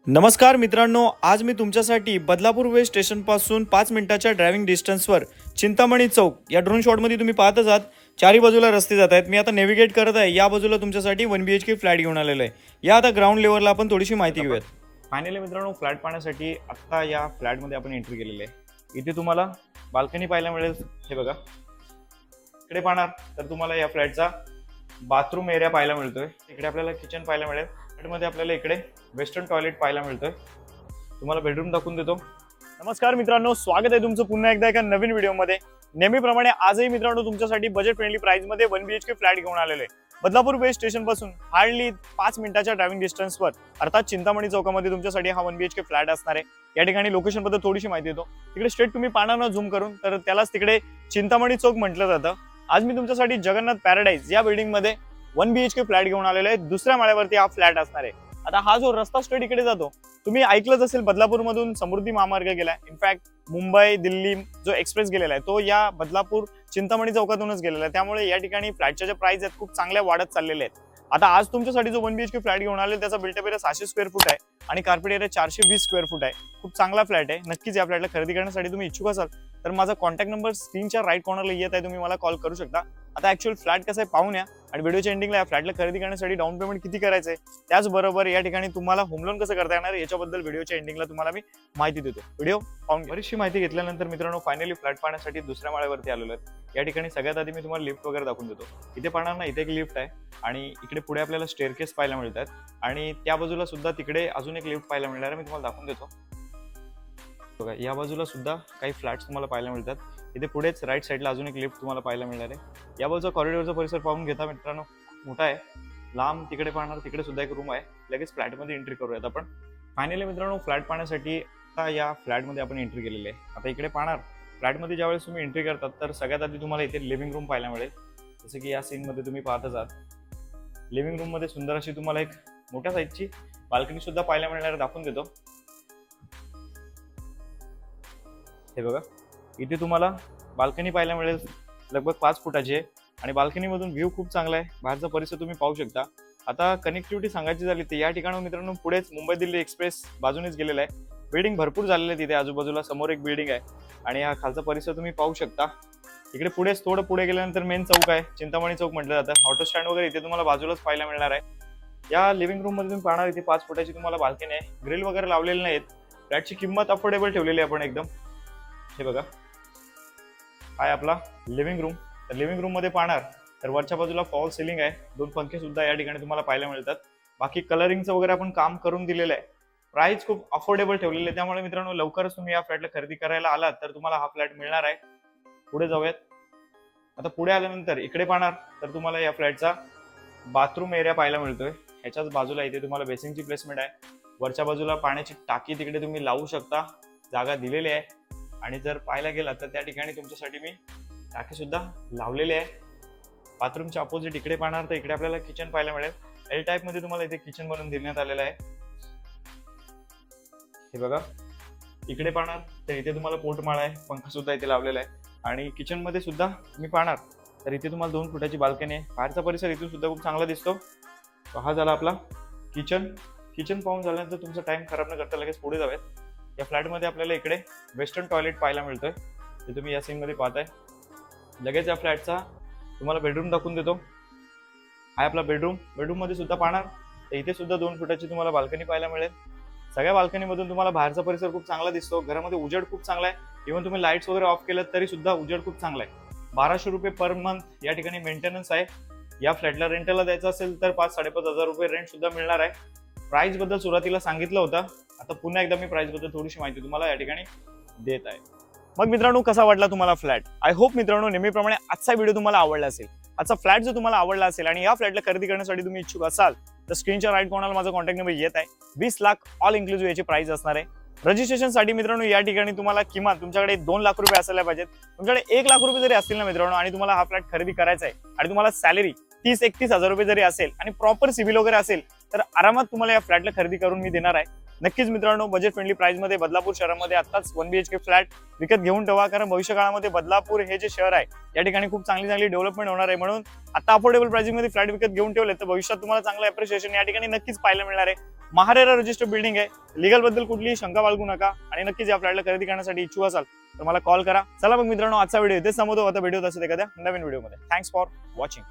नमस्कार मित्रांनो, आज मी तुमच्यासाठी बदलापूर वेस्ट स्टेशनपासून 5 मिनिटाच्या ड्रायव्हिंग डिस्टन्सवर चिंतामणी चौक या ड्रोन शॉटमध्ये तुम्ही पाहतच आहात. चारी बाजूला रस्ते जात आहेत. मी आता नेव्हिगेट करत आहे. या बाजूला तुमच्यासाठी 1 BHK फ्लॅट घेऊन आलेलो आहे. या आता ग्राउंड लेवलला आपण थोडीशी माहिती घेऊयात. फायनली मित्रांनो, फ्लॅट पाहण्यासाठी आत्ता या फ्लॅटमध्ये आपण एंट्री केलेली आहे. इथे तुम्हाला बाल्कनी पाहायला मिळेल. हे बघा, इकडे पाहणार तर तुम्हाला या फ्लॅटचा बाथरूम एरिया पाहायला मिळतोय. इकडे आपल्याला किचन पाहायला मिळेल. फ्लॅटमध्ये आपल्याला इकडे वेस्टर्न टॉयलेट पाहायला मिळतोय. तुम्हाला बेडरूम दाखवून देतो. नमस्कार मित्रांनो, स्वागत आहे तुमचं पुन्हा एकदा एका नवीन व्हिडिओमध्ये. नेहमीप्रमाणे आजही मित्रांनो तुमच्यासाठी बजेट फ्रेंडली प्राइसमध्ये 1 BHK फ्लॅट घेऊन आलेलो आहे. बदलापूर वेस्ट स्टेशन पासून हार्डली 5 मिनिटाच्या ड्रायव्हिंग डिस्टन्सवर अर्थात चिंतामणी चौकामध्ये तुमच्यासाठी हा 1 BHK फ्लॅट असणार आहे. या ठिकाणी लोकेशन बद्दल थोडीशी माहिती देतो. तिकडे स्ट्रेट तुम्ही पाहणार ना झूम करून, तर त्यालाच तिकडे चिंतामणी चौक म्हटलं जातं. आज मी तुमच्यासाठी जगन्नाथ पॅराडाईज या बिल्डिंगमध्ये 1 BHK फ्लॅट घेऊन आलेलो आहे. दुसऱ्या माळ्यावरती हा फ्लॅट असणार आहे. आता हा जो रस्ता स्ट्रेट इकडे जातो, तुम्ही ऐकलंच असेल बदलापूर मधून समृद्धी महामार्ग गेलाय. इनफॅक्ट मुंबई दिल्ली जो एक्सप्रेस गेलेला आहे तो या बदलापूर चिंतामणी चौकातूनच गेलेला आहे. त्यामुळे या ठिकाणी फ्लॅटच्या ज्या प्राइस आहेत खूप चांगल्या वाढत चाललेल्या आहेत. आता आज तुमच्यासाठी जो 1 BHK फ्लॅट घेऊन आले त्याचा बिल्टअप एरिया 600 स्क्वेअर फूट आहे आणि कार्पेट एरिया 420 स्क्वेअर फूट आहे. खूप चांगला फ्लॅट आहे. नक्कीच या फ्लॅटला खरेदी करण्यासाठी तुम्ही इच्छुक असाल तर माझा कॉन्टॅक्ट नंबर स्क्रीनच्या राईट कॉर्नरला येत आहे. तुम्ही मला कॉल करू शकता. आता ऍक्च्युअल फ्लॅट कसं आहे पाहून या आणि व्हिडिओच्या एंडिंगला या फ्लॅटला खरेदी करण्यासाठी डाऊन पेमेंट किती करायचं आहे, त्याचबरोबर या ठिकाणी तुम्हाला होम लोन कसं करता येणार याच्याबद्दल व्हिडिओच्या एंडिंगला तुम्हाला मी माहिती देतो. व्हिडिओ पाहून बरीचशी माहिती घेतल्यानंतर मित्रांनो फायनली फ्लॅट पाहण्यासाठी दुसऱ्या माळ्यावरती आलेलो आहे. या ठिकाणी सगळ्यात आधी मी तुम्हाला लिफ्ट वगैरे दाखवून देतो. इथे पाहणार ना, इथे एक लिफ्ट आहे आणि इकडे पुढे आपल्याला स्टेअरकेस पाहायला मिळतात आणि त्या बाजूला सुद्धा तिकडे अजून एक लिफ्ट पाहायला मिळणार आहे. मी तुम्हाला दाखवून देतो. बघा, या बाजूला सुद्धा काही फ्लॅट्स तुम्हाला पाहायला मिळतात. इथे पुढेच राईट साईडला अजून एक लिफ्ट तुम्हाला पाहायला मिळणार आहे. या बाजूचा कॉरिडॉरचा परिसर पाहून घेता मित्रांनो, मोठा आहे, लांब. तिकडे पाहणार तिकडे सुद्धा एक रूम आहे. लगेच फ्लॅटमध्ये एंट्री करूयात आपण. फायनली मित्रांनो फ्लॅट पाहण्यासाठी आता या फ्लॅटमध्ये आपण एंट्री केलेली आहे. आता इकडे पाहणार फ्लॅटमध्ये ज्यावेळेस तुम्ही एंट्री करतात तर सगळ्यात आधी तुम्हाला इथे लिव्हिंग रूम पाहायला मिळेल. जसं की या सीनमध्ये तुम्ही पाहतच आहात. लिव्हिंग रूममध्ये सुंदर अशी तुम्हाला एक मोठ्या साईजची बाल्कनी सुद्धा पाहायला मिळणार आहे. दाखवून देतो. हे बघा, इथे तुम्हाला बाल्कनी पाहायला मिळेल. लगभग 5 फुटाची आहे आणि बाल्कनीमधून व्ह्यू खूप चांगला आहे. बाहेरचा परिसर तुम्ही पाहू शकता. आता कनेक्टिव्हिटी सांगायची झाली तर या ठिकाणी मित्रांनो पुढेच मुंबई दिल्ली एक्सप्रेस बाजूनेच गेलेला आहे. बिल्डिंग भरपूर झालेले आहे तिथे आजूबाजूला. समोर एक बिल्डिंग आहे आणि हा खालचा परिसर तुम्ही पाहू शकता. इकडे पुढेच थोडं पुढे गेल्यानंतर मेन चौक आहे, चिंतामणी चौक म्हटलं जातं. ऑटो स्टँड वगैरे इथे तुम्हाला बाजूलाच पाहायला मिळणार आहे. या लिव्हिंग रूम मध्ये तुम्ही पाहणार इथे 5 फुटाची तुम्हाला बाल्कनी आहे. ग्रिल वगैरे लावलेले नाहीत. फ्लॅटची किंमत अफोर्डेबल ठेवलेली आहे आपण एकदम. हे बघा, आहे आपला लिव्हिंग रूम. तर लिव्हिंग रूम मध्ये पाहणार तर वरच्या बाजूला फॉल सिलिंग आहे. 2 पंखे सुद्धा या ठिकाणी तुम्हाला पाहायला मिळतात. बाकी कलरिंगचं वगैरे आपण काम करून दिलेलं आहे. प्राइस खूप अफोर्डेबल ठेवलेली आहे. त्यामुळे मित्रांनो लवकरच तुम्ही या फ्लॅटला खरेदी करायला आलात तर तुम्हाला हा फ्लॅट मिळणार आहे. पुढे जाऊयात. आता पुढे आल्यानंतर इकडे पाहणार तर तुम्हाला या फ्लॅटचा बाथरूम एरिया पाहायला मिळतोय. ह्याच्याच बाजूला इथे तुम्हाला बेसिंगची प्लेसमेंट आहे. वरच्या बाजूला पाण्याची टाकी तिकडे तुम्ही लावू शकता, जागा दिलेली आहे. आणि जर पाहायला गेला तर त्या ठिकाणी तुमच्यासाठी मी टाकी सुद्धा लावलेली आहे. बाथरूमच्या अपोजिट इकडे पाहणार तर इकडे आपल्याला किचन पाहायला मिळेल. एल टाईप मध्ये तुम्हाला इथे किचन बनवून देण्यात आलेलं आहे. हे बघा, इकडे पाहणार तर इथे तुम्हाला पोटमाळा आहे, पंखा सुद्धा इथे लावलेला आहे. आणि किचन मध्ये सुद्धा तुम्ही पाहणार तर इथे तुम्हाला 2 फुटाची बाल्कनी आहे. बाहेरचा परिसर इथून सुद्धा खूप चांगला दिसतो. हा झाला आपला किचन. किचन पाहून झाल्यानंतर तुमचा टाइम खराब न करता लगेच पुढे जाऊयात. या फ्लॅटमध्ये आपल्याला इकडे वेस्टर्न टॉयलेट पाहायला मिळतोय. ते तुम्ही या सीन मध्ये पाहताय. लगेच या फ्लॅटचा तुम्हाला बेडरूम दाखवून देतो. हा आपला बेडरूम. बेडरूम मध्ये सुद्धा पाहणार तर इथे सुद्धा 2 फुटाची तुम्हाला बाल्कनी पाहायला मिळेल. सगळ्या बाल्कनीमधून तुम्हाला बाहेरचा परिसर खूप चांगला दिसतो. घरामध्ये उजेड खूप चांगला आहे. इव्हन तुम्ही लाईट्स वगैरे ऑफ केलं तरी सुद्धा उजेड खूप चांगला आहे. 1200 रुपये पर मंथ या ठिकाणी मेंटेनन्स आहे. या फ्लॅटला रेंटला द्यायचं असेल तर 5-5.5 हजार रुपये रेंट सुद्धा मिळणार आहे. प्राइस बद्दल सुरुवातीला सांगितलं होतं. आता पुन्हा एकदा मी प्राइस बद्दल थोडीशी माहिती तुम्हाला या ठिकाणी देत आहे. मग मित्रांनो कसा वाटला तुम्हाला फ्लॅट? आय होप मित्रांनो नेहमीप्रमाणे आजचा व्हिडिओ तुम्हाला आवडला असेल. आजचा फ्लॅट जो तुम्हाला आवडला असेल आणि या फ्लॅटला खरेदी करण्यासाठी तुम्ही इच्छुक असाल तर स्क्रीनच्या राईट कॉर्नरला माझा कॉन्टॅक्ट नंबर येत आहे. 20 लाख ऑल इन्क्लुसिव्ह याची प्राइस असणार आहे. रजिस्ट्रेशनसाठी मित्रांनो या ठिकाणी तुम्हाला किमान तुमच्याकडे 2 लाख रुपये असायला पाहिजेत. तुमच्याकडे 1 लाख रुपये जरी असतील ना मित्रांनो आणि तुम्हाला हा फ्लॅट खरेदी करायचा आहे आणि तुम्हाला सॅलरी 30-31 हजार रुपये जरी असेल आणि प्रॉपर सिव्हिल वगैरे असेल तर आरामात तुम्हाला या फ्लॅटला खरेदी करून मी देणार आहे. नक्कीच मित्रांनो बजेट फ्रेंडली प्राइस मध्ये बदलापूर शहरामध्ये आताच 1 BHK फ्लॅट विकत घेऊन ठेवा. कारण भविष्य काळामध्ये बदलापूर हे जे शहर आहे या ठिकाणी खूप चांगली डेव्हलपमेंट होणार आहे. म्हणून आता अफोर्डेबल प्राइसिंग मध्ये फ्लॅट विकत घेऊन ठेवले तर भविष्यात तुम्हाला चांगलं अप्रिशिएशन या ठिकाणी नक्कीच पाहायला मिळणार आहे. महारेरा रजिस्टर्ड बिल्डिंग आहे. लिगल बद्दल कुठलीही शंका बाळगू नका आणि नक्कीच या फ्लॅटला खरेदी करण्यासाठी इच्छुक असाल तर मला कॉल करा. चला मग मित्रांनो, आजचा व्हिडिओ इथेच थांबवतो. आता व्हिडिओ असेल एखाद्या नवीन व्हिडिओमध्ये. Thanks for watching.